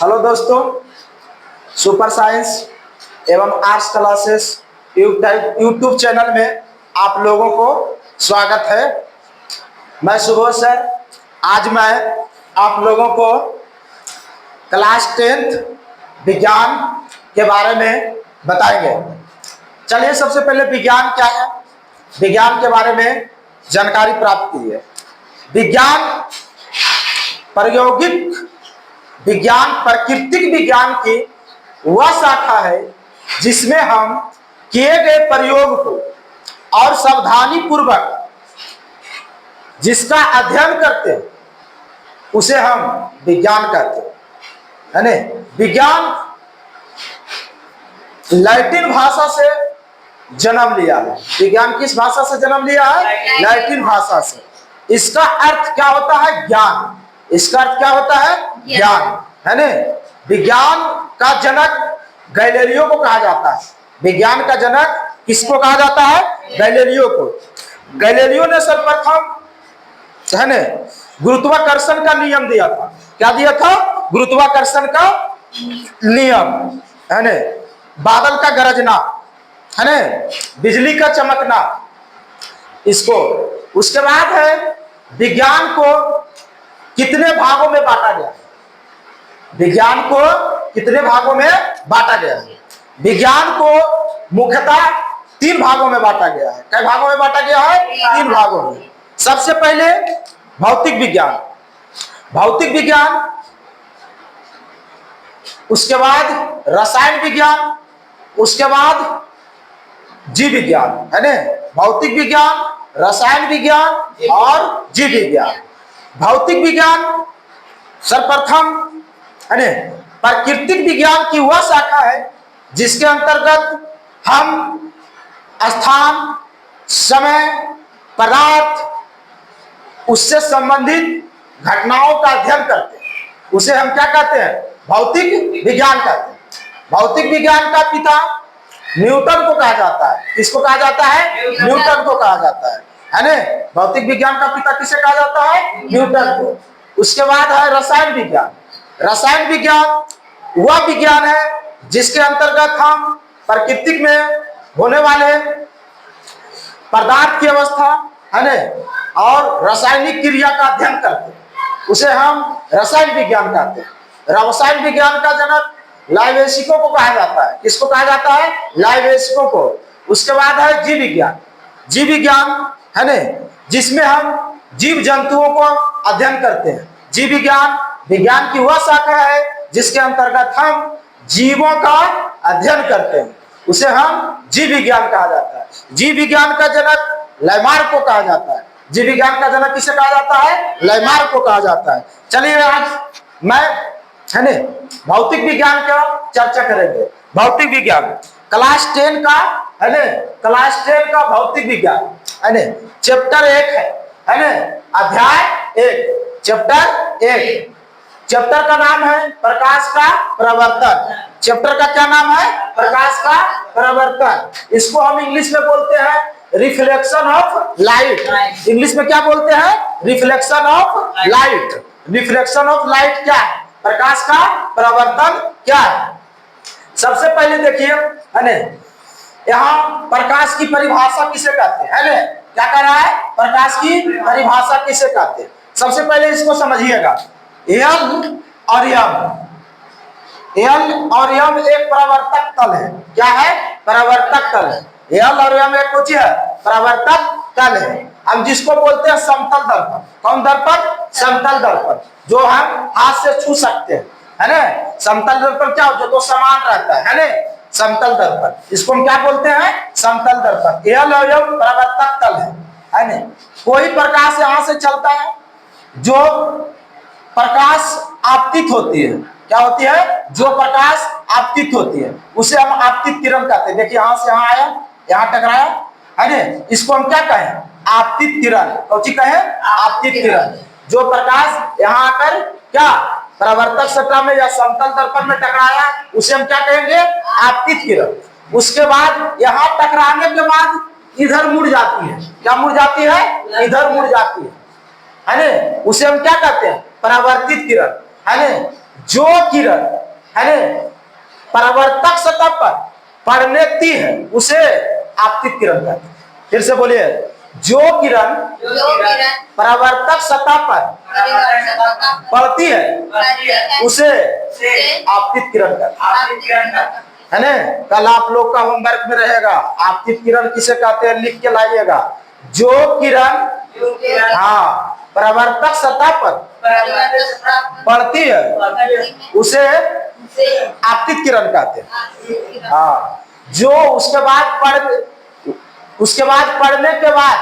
Hello दोस्तों, super science एवं arts classes YouTube channel में आप लोगों को स्वागत है। मैं सुबोध सर। आज मैं आप लोगों को क्लास 10th विज्ञान के बारे में बताएंगे। चलिए, सबसे पहले विज्ञान क्या है, विज्ञान के बारे में जानकारी प्राप्त कीजिए। विज्ञान प्रायोगिक विज्ञान प्राकृतिक विज्ञान की वह शाखा है जिसमें हम किए गए प्रयोग को और सावधानी पूर्वक जिसका अध्ययन करते हैं उसे हम विज्ञान कहते हैं, है ना। विज्ञान लैटिन भाषा से जन्म लिया है। विज्ञान किस भाषा से जन्म लिया है? लैटिन भाषा से। इसका अर्थ क्या होता है? ज्ञान। इसका अर्थ क्या होता है? ज्ञान, है ना। विज्ञान का जनक गैलीलियो को कहा जाता है। विज्ञान का जनक किसको कहा जाता है? गैलीलियो को। गैलीलियो ने सर्वप्रथम, है ना, गुरुत्वाकर्षण का नियम दिया था। क्या दिया था? गुरुत्वाकर्षण का नियम, है ना। बादल का गरजना, है ना, बिजली का चमकना, इसको। उसके बाद है विज्ञान को कितने भागों में बांटा गया? विज्ञान को कितने भागों में बांटा गया है? विज्ञान को मुख्यतः 3 भागों में बांटा गया है। कई भागों में बांटा गया है? 3 भागों में। सबसे पहले भौतिक विज्ञान, भौतिक विज्ञान, उसके बाद रसायन विज्ञान, उसके बाद जीव विज्ञान, है ना। भौतिक विज्ञान, रसायन विज्ञान और जीव विज्ञान। भौतिक विज्ञान सर्वप्रथम, है ना, प्राकृतिक विज्ञान की वह शाखा है जिसके अंतर्गत हम स्थान, समय, पदार्थ, उससे संबंधित घटनाओं का अध्ययन करते हैं। उसे हम क्या कहते हैं? भौतिक विज्ञान कहते हैं। भौतिक विज्ञान का पिता न्यूटन को कहा जाता है। किसको कहा जाता है? न्यूटन को कहा जाता है ना। भौतिक विज्ञान का पिता किसे कहा जाता है? न्यूटन को। उसके बाद है रसायन विज्ञान। रसायन विज्ञान वह विज्ञान है जिसके अंतर्गत हम प्राकृतिक में होने वाले पदार्थ की अवस्था, है ना, और रासायनिक क्रिया का अध्ययन करते हैं। उसे हम रसायन विज्ञान कहते हैं। रसायन विज्ञान का जनक लाइवेसिको को कहा जाता है। किसको कहा जाता है? लाइवेसिको को। उसके बाद है जीव विज्ञान। जीव विज्ञान, है ना, जिसमें हम जीव जंतुओं को अध्ययन करते हैं। जीव विज्ञान विज्ञान की वह शाखा है जिसके अंतर्गत हम जीवों का अध्ययन करते हैं। उसे हम जीव विज्ञान कहा जाता है। जीव विज्ञान का जनक लामार्क को कहा जाता है। जीव विज्ञान का जनक किसे कहा जाता है? लामार्क को कहा जाता है। चलिए, आज मैं, है ना, भौतिक विज्ञान का चर्चा करेंगे। भौतिक विज्ञान क्लास 10 का, है ना, क्लास 10 का भौतिक विज्ञान, है ना, चैप्टर 1 है ना, अध्याय 1, चैप्टर 1। चैप्टर का नाम है प्रकाश का प्रवर्तन। चैप्टर का क्या नाम है? प्रकाश का प्रवर्तन। इसको हम इंग्लिश में बोलते हैं रिफ्लेक्शन ऑफ लाइट। इंग्लिश में क्या बोलते हैं? Reflection of light. Reflection of light क्या है? प्रकाश का प्रवर्तन क्या है? सबसे पहले देखिए, है ना, यहाँ प्रकाश की परिभाषा किसे कहते हैं? है ना, क्या कह रहा है? प्रकाश की परिभाषा किसे कहते हैं? सबसे पहले इसको समझिएगा। एल और यम एक परावर्तक तल है। क्या है? परावर्तक तल है। एल और यम एक कुछ है, परावर्तक तल है। हम जिसको बोलते हैं समतल दर्पण। कौन दर्पण? समतल दर्पण, जो हम हाथ से छू सकते हैं, है ना। समतल दर्पण क्या हो? जो समान रहता है ना, समतल दर्पण। इसको हम क्या बोलते हैं? समतल दर्पण। एल और यम परावर्तक तल है ना। कोई प्रकाश यहाँ से चलता है, जो प्रकाश आपतित होती है। क्या होती है? जो प्रकाश आपतित होती है उसे हम आपतित किरण कहते हैं। देखिए, यहां से यहां आया, यहां टकराया, है ना, इसको हम क्या कहें? आपतित किरण। कौन कहें? आपतित किरण। जो प्रकाश यहां आकर क्या परावर्तक सतह में या समतल दर्पण में टकराया, उसे हम क्या कहेंगे? आपतित किरण। उसके बाद यहां टकराने के बाद इधर मुड़ जाती है। क्या मुड़ जाती है? इधर मुड़ जाती है ना। उसे हम क्या कहते हैं? परावर्तित किरण, है ना। जो किरण है ना परावर्तक सतह पर पड़ने ती है उसे आपतित किरण कहते हैं। फिर से बोलिए, जो किरण परावर्तक सतह पर पड़ती है उसे आपतित किरण कहते हैं, है ना। कल आप लोग का होमवर्क में रहेगा आपतित किरण किसे कहते हैं, लिख के लाइएगा। जो किरण परावर्तक सतह पर पड़ती है उसे आपतित किरण कहते हैं। हाँ, जो उसके बाद पढ़ने के बाद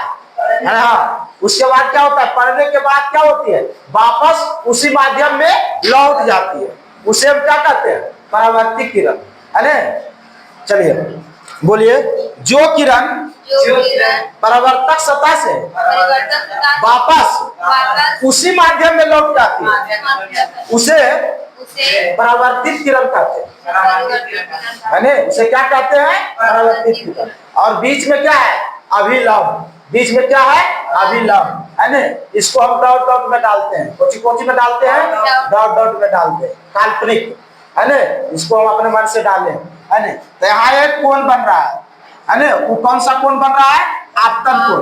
उसके बाद क्या होता है, पढ़ने के बाद क्या होती है, वापस उसी माध्यम में लौट जाती है, उसे हम क्या कहते हैं, परावर्तित किरण, है ना। चलिए बोलिए, जो किरण परावर्तक सतह से वापस उसी माध्यम में लौट जाती है उसे परावर्तित किरण कहते हैं, है ना। उसे क्या कहते हैं, परावर्तित किरण। और बीच में क्या है, अभिलंब। बीच में क्या है, अभिलंब, है ना। इसको हम डॉट डॉट में डालते हैं, कोची में डालते हैं, डॉट डॉट में डालते हैं, काल्पनिक, है ना। इसको हम अपने मन से डालें, है ना। तो यहाँ एक कोण बन रहा है ना। वो कौन सा कोण बन रहा है, आपतन कोण,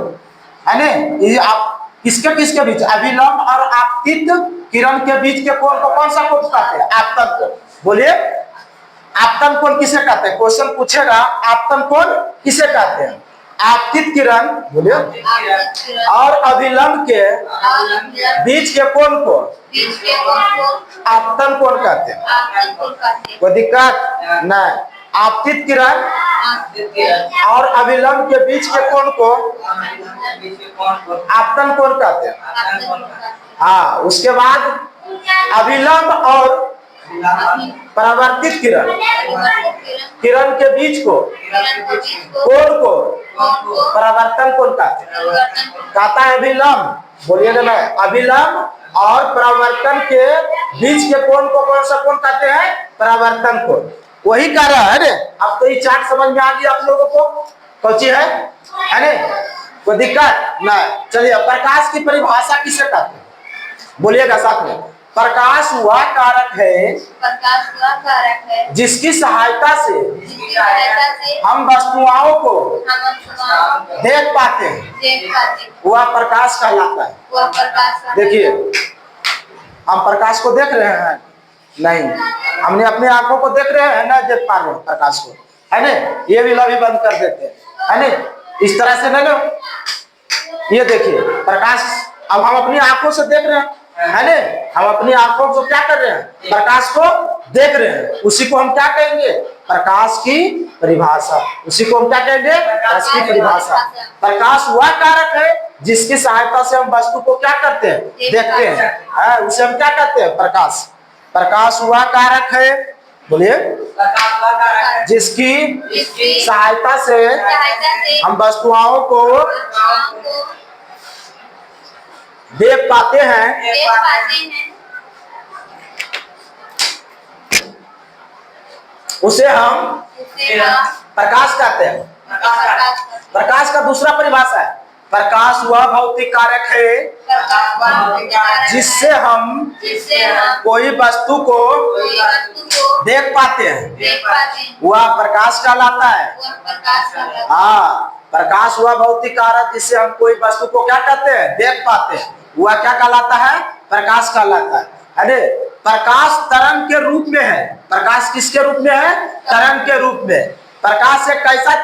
है ना। ये आप किसके बीच, अभिलंब और आपतित किरण के बीच के कोण को कौन सा कोण कहते हैं, आपतन कोण। बोलिए, आपतन कोण किसे कहते हैं, क्वेश्चन पूछेगा आपतन कोण किसे कहते हैं, आपतित किरण, बोलिए, और अभिलंब के बीच के कोण को आपतन कोण कहते हैं। कोई दिक्कत नहीं। आपतित किरण और अभिलंब के बीच के कोण को आपतन कोण कहते हैं। हाँ, उसके बाद अभिलंब और परावर्तित किरण के बीच को कोण को परावर्तन कोण कहते हैं। कहता है अभिलंब, बोलिए ना, अभिलंब और परावर्तन के बीच के कोण को कौन सा कोण कहते हैं, परावर्तन कोण। वही कह रहा है। अब तो ये चार्ट समझ में आ गया आप लोगों को, कौची है ना, कोई दिक्कत नहीं। चलिए, प्रकाश की परिभाषा किसे कहते हैं, बोलिएगा साथ में। प्रकाश वह कारक है जिसकी सहायता से हम वस्तुओं को देख पाते हैं, वह प्रकाश कहलाता है। देखिए, हम प्रकाश को देख रहे हैं, नहीं, हमने अपनी आंखों को देख रहे हैं ना, देख पा रहे हैं प्रकाश को, है ना। ये भी लभी बंद कर देते हैं, है ना, इस तरह से ना। ये देखिए प्रकाश, अब हम अपनी आंखों से देख रहे हैं, है ना। हम अपनी आंखों को क्या कर रहे हैं, प्रकाश को देख रहे हैं। उसी को हम क्या कहेंगे, प्रकाश की परिभाषा। उसी को हम क्या कहेंगे, प्रकाश की परिभाषा। प्रकाश वह कारक है जिसकी सहायता से हम वस्तु को क्या करते हैं, देखते हैं, उसे हम क्या कहते हैं, प्रकाश। प्रकाश वह कारक है, बोलिए, जिसकी सहायता से हम वस्तुओं को देख पाते हैं, उसे हम प्रकाश कहते हैं। प्रकाश का दूसरा परिभाषा है, प्रकाश वह भौतिक कारक है जिससे हम कोई वस्तु को देख पाते हैं, वह प्रकाश कहलाता है। हाँ, प्रकाश वह भौतिक कारक जिससे हम कोई वस्तु को क्या कहते हैं, देख पाते हैं, वह क्या कहलाता है, प्रकाश कहलाता है। अरे प्रकाश तरंग के रूप में है। प्रकाश किसके रूप में है, तरंग के रूप में। प्रकाश एक कैसा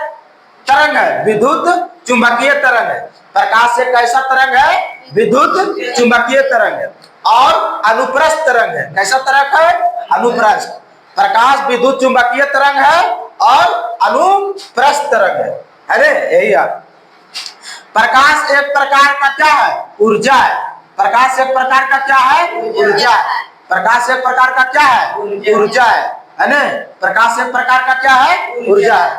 तरंग है, विद्युत चुंबकीय तरंग है। प्रकाश एक कैसा तरंग है, विद्युत चुंबकीय तरंग है और अनुप्रस्थ तरंग है। कैसा तरंग है, अनुप्रस्थ। प्रकाश विद्युत चुंबकीय तरंग है और अनुप्रस्थ तरंग है। अरे यही है। प्रकाश एक प्रकार का क्या है, ऊर्जा है। प्रकाश एक प्रकार का क्या है, ऊर्जा है। प्रकाश एक प्रकार का क्या है, ऊर्जा है ना। प्रकाश एक प्रकार का क्या है, ऊर्जा है।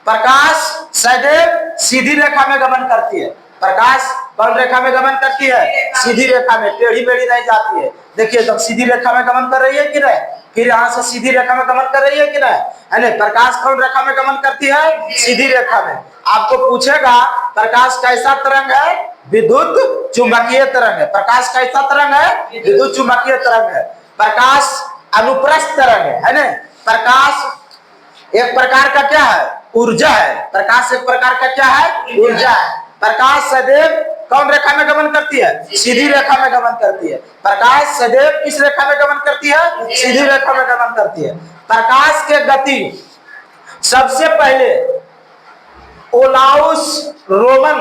प्रकाश सदैव सीधी रेखा में गमन करती है। प्रकाश कौन रेखा में गमन करती है, सीधी रेखा में, टेढ़ी मेढ़ी नहीं जाती है। देखिए तब सीधी रेखा में गमन कर रही है कि नहीं, फिर यहाँ से सीधी रेखा में गमन कर रही है कि नहीं, है ना। प्रकाश कौन रेखा में गमन करती है, सीधी रेखा में। आपको पूछेगा प्रकाश कैसा तरंग है, विद्युत चुंबकीय तरंग है। प्रकाश कैसा तरंग है, विद्युत चुंबकीय तरंग है। प्रकाश अनुप्रस्थ तरंग है ना। प्रकाश एक प्रकार का क्या है? ऊर्जा है। प्रकाश एक प्रकार का क्या है? ऊर्जा है। प्रकाश सदैव कौन रेखा में गमन करती है? सीधी रेखा में गमन करती है। प्रकाश सदैव किस रेखा में गमन करती है? सीधी रेखा में गमन करती है। प्रकाश के गति सबसे पहले ओलाउस रोमन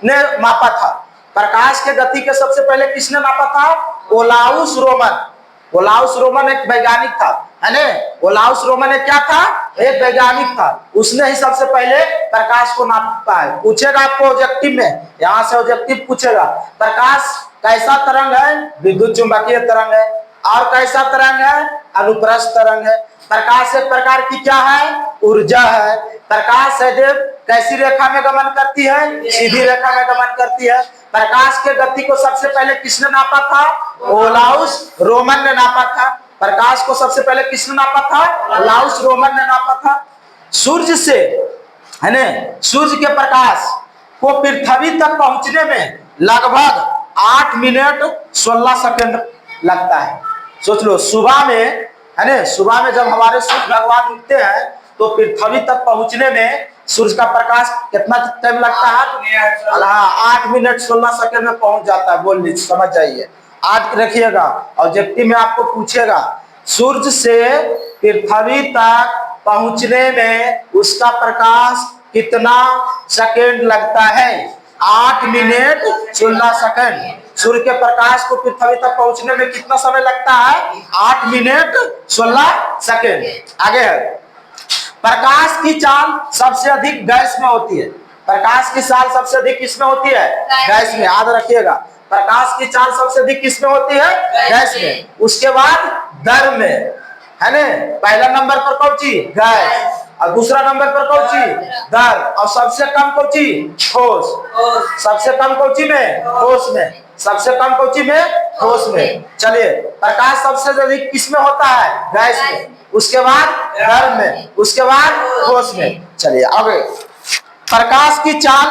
ने मापा था। प्रकाश के गति के सबसे पहले किसने मापा था? ओलाउस रोमन। ओलाउस रोमन एक वैज्ञानिक था, है ना। ओलाउस रोमन एक क्या था? एक वैज्ञानिक था। उसने ही सबसे पहले प्रकाश को नापा है। पूछेगा आपको ऑब्जेक्टिव में, यहां से ऑब्जेक्टिव पूछेगा प्रकाश कैसा तरंग है? विद्युत चुंबकीय तरंग है। और कैसा तरंग है? अनुप्रस्थ तरंग है। प्रकाश एक प्रकार की क्या है? ऊर्जा है। प्रकाश सदैव कैसी रेखा में गमन करती है? सीधी रेखा में गमन करती है। प्रकाश के गति को सबसे पहले किसने नापा था? ओलाउस रोमन ने नापा था। प्रकाश को सबसे पहले किसने नापा था? ओलाउस रोमन ने नापा था। सूर्य से, है ना, सूर्य के प्रकाश को पृथ्वी तक पहुंचने में लगभग 8 मिनट 16 सेकंड लगता है। सोच लो, सुबह में, है ना, सुबह में जब हमारे सूर्य भगवान उगते हैं तो पृथ्वी तक पहुंचने में सूर्य का प्रकाश कितना टाइम लगता है? 8 मिनट 16 सेकंड में पहुंच जाता है। बोल लीजिए, समझ जाइए। आज रखिएगा, ऑब्जेक्टिव में आपको पूछेगा सूर्य से पृथ्वी तक पहुंचने में उसका प्रकाश कितना सेकंड लगता है? 8 मिनट 16 सेकंड। सूर्य के प्रकाश को पृथ्वी तक पहुंचने में कितना समय लगता है? 8 मिनट 16 सेकंड। आगे है, प्रकाश की चाल सबसे अधिक गैस में होती है। प्रकाश की चाल सबसे अधिक किसमें होती है? गैस में। याद रखिएगा, प्रकाश की चाल सबसे अधिक किसमें होती है? गैस में। उसके बाद द्रव में, है ना। पहला नंबर पर कौन सी? गैस। और दूसरा नंबर पर कौन सी? द्रव। और सबसे कम कौन सी? ठोस। सबसे कम कौन सी में? ठोस में। सबसे कम कौन सी में? ठोस में। चलिए, प्रकाश सबसे अधिक किसमें होता है? गैस में। उसके बाद द्रव में, उसके बाद ठोस में। चलिए आगे, प्रकाश की चाल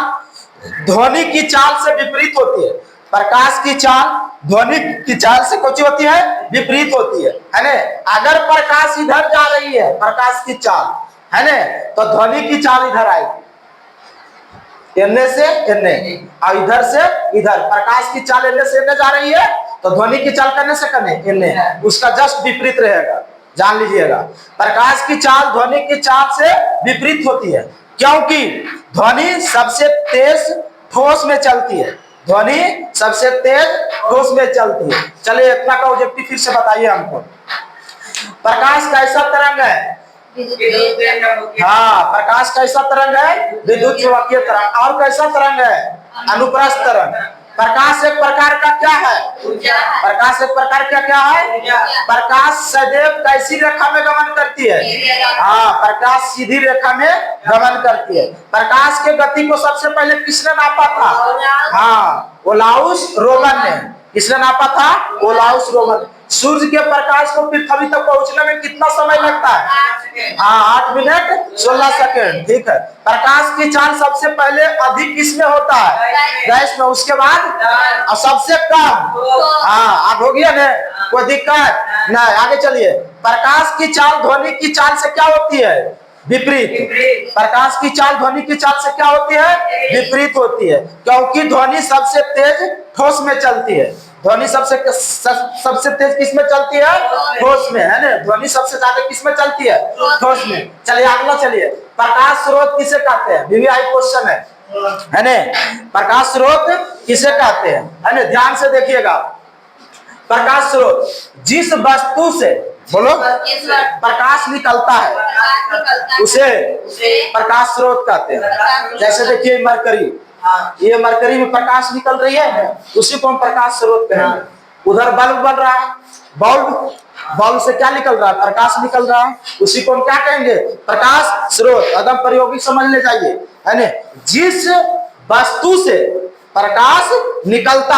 ध्वनि की चाल से विपरीत होती है। प्रकाश की चाल ध्वनि की चाल से कौन सी होती है? विपरीत होती है ना। अगर प्रकाश इधर जा रही है, प्रकाश की चाल, है ना, तो ध्वनि की चाल इधर आएगी, एने से एने, और इधर से इधर। प्रकाश की चाल एने से एने जा रही है तो ध्वनि की चाल करने से करने एने, उसका जस्ट विपरीत रहेगा। जान लीजिएगा, प्रकाश की चाल ध्वनि की चाल से विपरीत होती है, क्योंकि ध्वनि सबसे तेज ठोस में चलती है। ध्वनि सबसे तेज ठोस में चलती है। चलिए, इतना का ऑब्जेक्टिव फिर से बताइए हमको। प्रकाश कैसा तरंग है? हाँ, प्रकाश कैसा तरंग है? विद्युत चुंबकीय तरंग। और कैसा तरंग है? अनुप्रस्थ तरंग। प्रकाश एक प्रकार का क्या है? प्रकाश एक प्रकार का क्या है? प्रकाश सदैव कैसी रेखा में गमन करती है? हाँ, प्रकाश सीधी रेखा में गमन करती है। प्रकाश के गति को सबसे पहले किसने नापा था? हाँ, ओलाउस रोमन ने। किसने नापा था? ओलाउस रोमन। सूर्य के प्रकाश को पृथ्वी तक पहुंचने में कितना समय लगता है? हाँ, 8 मिनट 16 सेकंड। ठीक है। प्रकाश की चाल सबसे पहले अधिक किसमें होता है? गैस में। उसके बाद और सबसे कम, हाँ, अब हो गया ना, कोई दिक्कत नहीं। आगे चलिए, प्रकाश की चाल ध्वनि की चाल से क्या होती है? विपरीत। प्रकाश की चाल ध्वनि की चाल से क्या होती है? विपरीत होती है, क्योंकि ध्वनि सबसे तेज ठोस में चलती है। ध्वनि सबसे तेज किसमें चलती है? ठोस में, है ना। ध्वनि सबसे ज्यादा किसमें चलती है? ठोस में। चलिए अगला, चलिए, प्रकाश स्रोत किसे कहते हैं? वीवीआई क्वेश्चन है ना। प्रकाश स्रोत किसे कहते हैं? है ना, ध्यान से देखिएगा। प्रकाश स्रोत जिस वस्तु से, बोलो, प्रकाश निकलता है उसे प्रकाश स्रोत कहते हैं। जैसे देखिए मरकरी, ये मरकरी में प्रकाश निकल रही है, उसी को हम प्रकाश स्रोत कहेंगे। उधर बल्ब बन रहा है, बल्ब से क्या निकल रहा है? प्रकाश निकल रहा है, उसी को हम क्या कहेंगे? प्रकाश स्रोत। एकदम प्रयोगिक समझ ले जाइए, है ना। जिस वस्तु से प्रकाश निकलता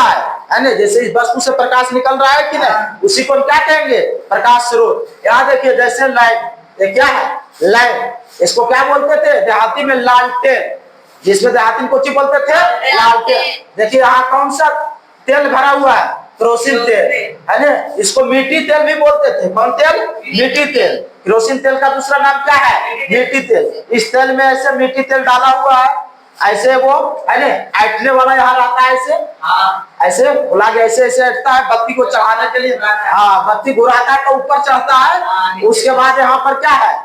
है ना, जैसे इस वस्तु से प्रकाश निकल रहा है कि नहीं, उसी को हम क्या कहेंगे? प्रकाश स्रोत। यहाँ देखिए, जैसे लाइट, ये क्या है? लाइट। इसको क्या बोलते थे देहाती में? लालटेन। जिसमें देहाती को बोलते थे? लालटेन। देखिए यहाँ कौन सा तेल भरा हुआ है? केरोसिन तेल, है ना। इसको मीठी तेल भी बोलते थे। कौन तेल? मीठी तेल। केरोसिन तेल का दूसरा नाम क्या है? मीठी तेल। इस तेल में ऐसे मीठी तेल डाला हुआ है, ऐसे वो है ना, ऐठने वाला यहाँ रहता है, ऐसे ऐसे बुला के ऐसे ऐसे ऐठता है बत्ती को चढ़ाने के लिए। हाँ, बत्ती घुराता है तो ऊपर चढ़ता है। उसके बाद यहाँ पर क्या है?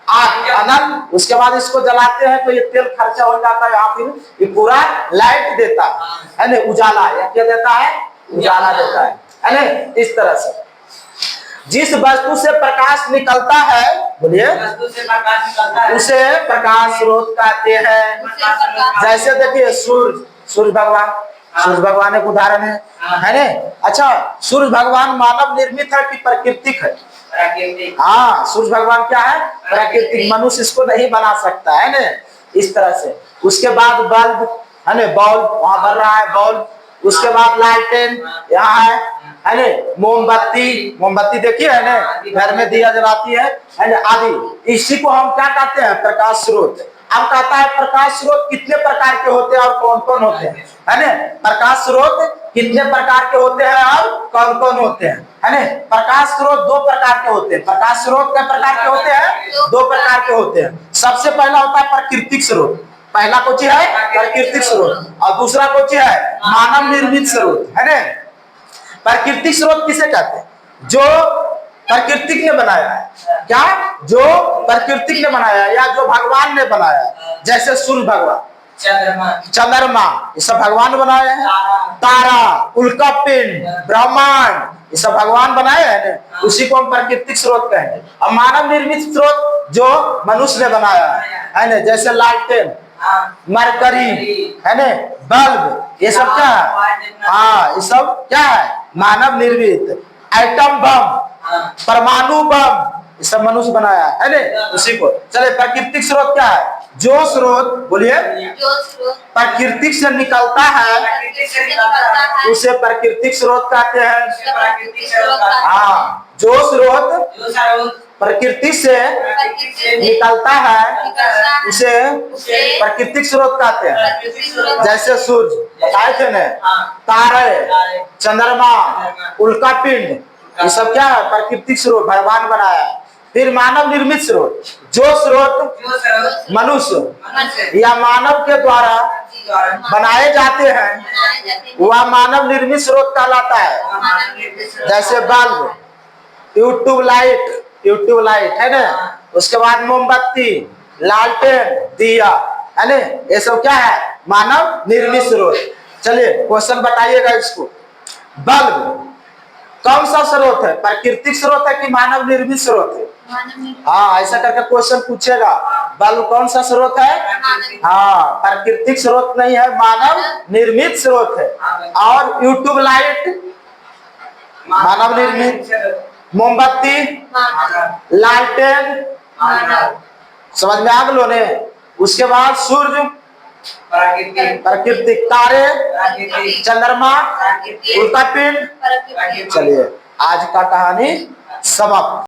आग, अनल। उसके बाद इसको जलाते हैं तो ये तेल खर्चा हो जाता है। यहाँ फिर ये पूरा लाइट देता है ना, उजाला। या क्या देता है? उजाला देता है ना। इस तरह से जिस वस्तु से प्रकाश निकलता है, बोलिए, उसे प्रकाश स्रोत कहते हैं। जैसे देखिए सूर्य भगवान, सूर्य भगवान एक उदाहरण है ना। अच्छा, सूर्य भगवान मानव निर्मित है कि प्राकृतिक है? हाँ, सूर्य भगवान क्या है? प्राकृतिक। मनुष्य इसको नहीं बना सकता है ना। इस तरह से उसके बाद बल्ब है ना, बल्ब वहां भर रहा है, बल्ब। उसके बाद लालटेन यहाँ है ना, मोमबत्ती, मोमबत्ती देखिए है ना, घर में दिया जलाती है ना, आदि। इसी को हम क्या कहते हैं? प्रकाश स्रोत। अब कहता है प्रकाश स्रोत कितने प्रकार के होते हैं और कौन कौन होते हैं, है ना। प्रकाश स्रोत कितने प्रकार के होते हैं और कौन कौन होते हैं, है ना। प्रकाश स्रोत दो प्रकार के होते हैं। प्रकाश स्रोत कितने प्रकार के होते हैं? दो प्रकार के होते हैं। सबसे पहला होता है प्राकृतिक स्रोत। पहला कौन है? प्राकृतिक स्रोत। और दूसरा कौन है? मानव निर्मित स्रोत, है ना। प्राकृतिक स्रोत किसे कहते हैं? जो प्रकृति ने बनाया है। क्या? जो प्रकृति ने बनाया या जो भगवान ने बनाया। जैसे सूर्य भगवान, चंद्रमा, ये सब भगवान बनाए हैं। तारा, उल्का पिंड, ब्रह्मांड, ये सब भगवान बनाए हैं ना। उसी को हम प्राकृतिक स्रोत कहेंगे। और मानव निर्मित स्रोत जो मनुष्य ने बनाया है ना, जैसे लालटेन, मरकरी, है ना, बल्ब, ये सब क्या है? हाँ, ये सब क्या है? मानव निर्मित। एटम बम, परमाणु बम, ये सब मनुष्य बनाया है ना। उसी को चले, प्राकृतिक स्रोत क्या है? जो स्रोत, बोलिए, प्राकृतिक से निकलता है उसे प्राकृतिक स्रोत कहते हैं। हाँ, जो स्रोत प्रकृति से निकलता है उसे प्राकृतिक स्रोत कहते हैं। जैसे सूर्य बताए थे ना, तारे, चंद्रमा, उल्का पिंड, ये सब क्या है? प्राकृतिक स्रोत, भगवान बनाया है। फिर मानव निर्मित स्रोत, जो स्रोत मनुष्य या मानव के द्वारा बनाए जाते हैं वह मानव निर्मित स्रोत कहलाता है। जैसे बल्ब, ट्यूब लाइट है ना। उसके बाद मोमबत्ती, लालटेन, दिया, है ना। ये सब क्या है? मानव निर्मित स्रोत। चलिए क्वेश्चन बताइएगा इसको। बल्ब कौन सा स्रोत है? प्राकृतिक स्रोत है कि मानव निर्मित स्रोत है? हाँ, ऐसा करके क्वेश्चन पूछेगा। बल्ब कौन सा स्रोत है? हाँ, प्राकृतिक स्रोत नहीं है, मानव निर्मित स्रोत है। और ट्यूब लाइट मानव निर्मित, मोमबत्ती, लालटेन, समझ में आ गलो ने। उसके बाद सूर्य प्राकृतिक, तारे, चंद्रमा, उल्का पिंड। चलिए आज का कहानी समाप्त।